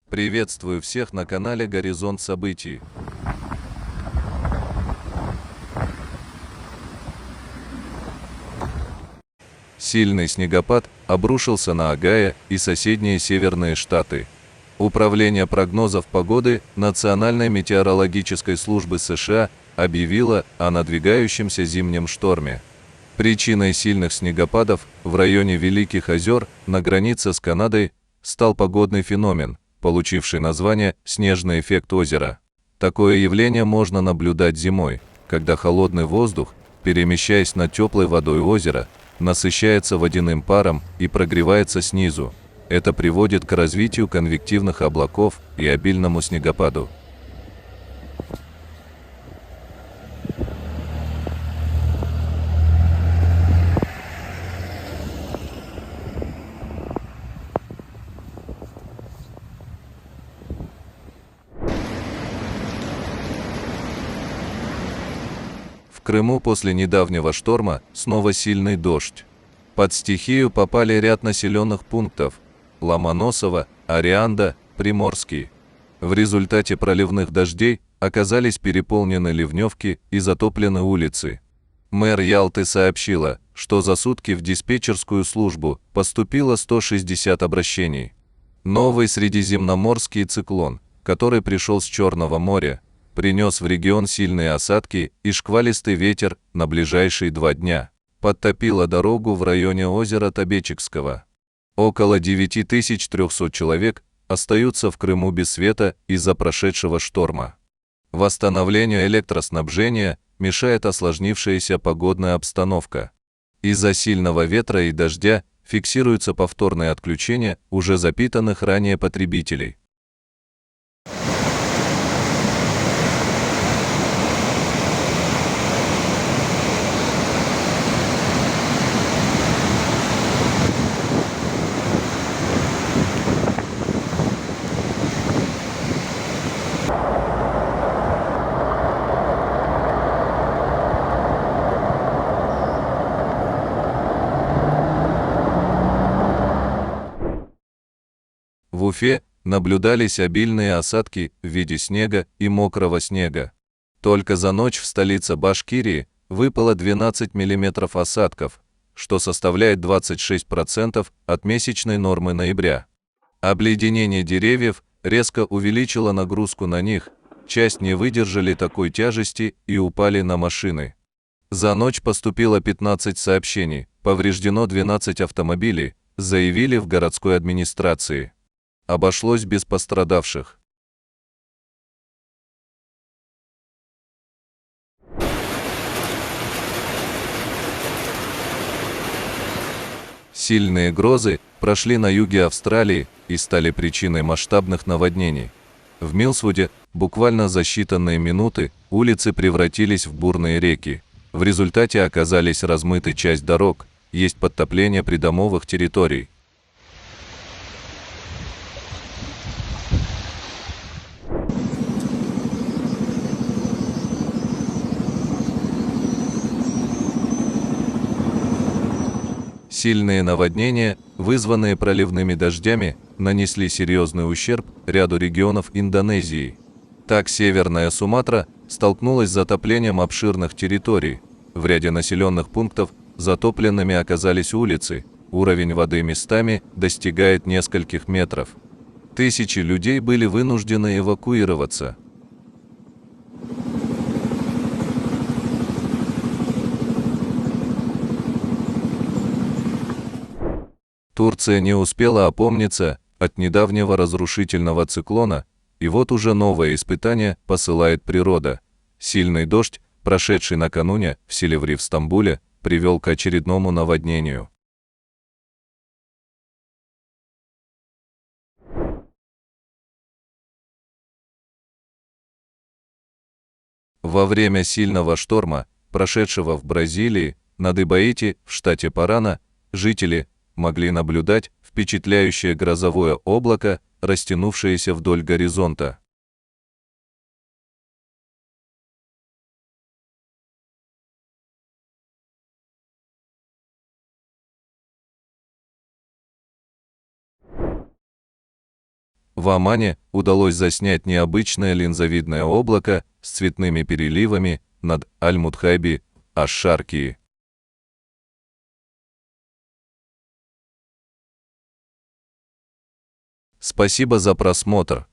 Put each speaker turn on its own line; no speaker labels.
Приветствую всех на канале Горизонт Событий. Сильный снегопад обрушился на Огайо и соседние северные штаты. Управление прогнозов погоды Национальной метеорологической службы США объявило о надвигающемся зимнем шторме. Причиной сильных снегопадов в районе Великих озер на границе с Канадой стал погодный феномен, получивший название «снежный эффект озера». Такое явление можно наблюдать зимой, когда холодный воздух, перемещаясь над теплой водой озера, насыщается водяным паром и прогревается снизу. Это приводит к развитию конвективных облаков и обильному снегопаду. В Крыму после недавнего шторма снова сильный дождь. Под стихию попали ряд населенных пунктов – Ломоносово, Орианда, Приморский. В результате проливных дождей оказались переполнены ливневки и затоплены улицы. Мэр Ялты сообщила, что за сутки в диспетчерскую службу поступило 160 обращений. Новый средиземноморский циклон, который пришел с Черного моря, принес в регион сильные осадки и шквалистый ветер на ближайшие 2 дня. Подтопило дорогу в районе озера Табечекского. Около 9300 человек остаются в Крыму без света из-за прошедшего шторма. Восстановлению электроснабжения мешает осложнившаяся погодная обстановка. Из-за сильного ветра и дождя фиксируются повторные отключения уже запитанных ранее потребителей. В Уфе наблюдались обильные осадки в виде снега и мокрого снега. Только за ночь в столице Башкирии выпало 12 мм осадков, что составляет 26% от месячной нормы ноября. Обледенение деревьев резко увеличило нагрузку на них, часть не выдержали такой тяжести и упали на машины. За ночь поступило 15 сообщений, повреждено 12 автомобилей, заявили в городской администрации. Обошлось без пострадавших. Сильные грозы прошли на юге Австралии и стали причиной масштабных наводнений. В Милсвуде буквально за считанные минуты улицы превратились в бурные реки. В результате оказались размыты часть дорог, есть подтопление придомовых территорий. Сильные наводнения, вызванные проливными дождями, нанесли серьезный ущерб ряду регионов Индонезии. Так, Северная Суматра столкнулась с затоплением обширных территорий. В ряде населенных пунктов затопленными оказались улицы, уровень воды местами достигает нескольких метров. Тысячи людей были вынуждены эвакуироваться. Турция не успела опомниться от недавнего разрушительного циклона, и вот уже новое испытание посылает природа. Сильный дождь, прошедший накануне в Силиври в Стамбуле, привел к очередному наводнению. Во время сильного шторма, прошедшего в Бразилии, над Ибаити, в штате Парана, жители могли наблюдать впечатляющее грозовое облако, растянувшееся вдоль горизонта. В Омане удалось заснять необычное линзовидное облако с цветными переливами над Аль-Мутхайби, Аш-Шаркии. Спасибо за просмотр.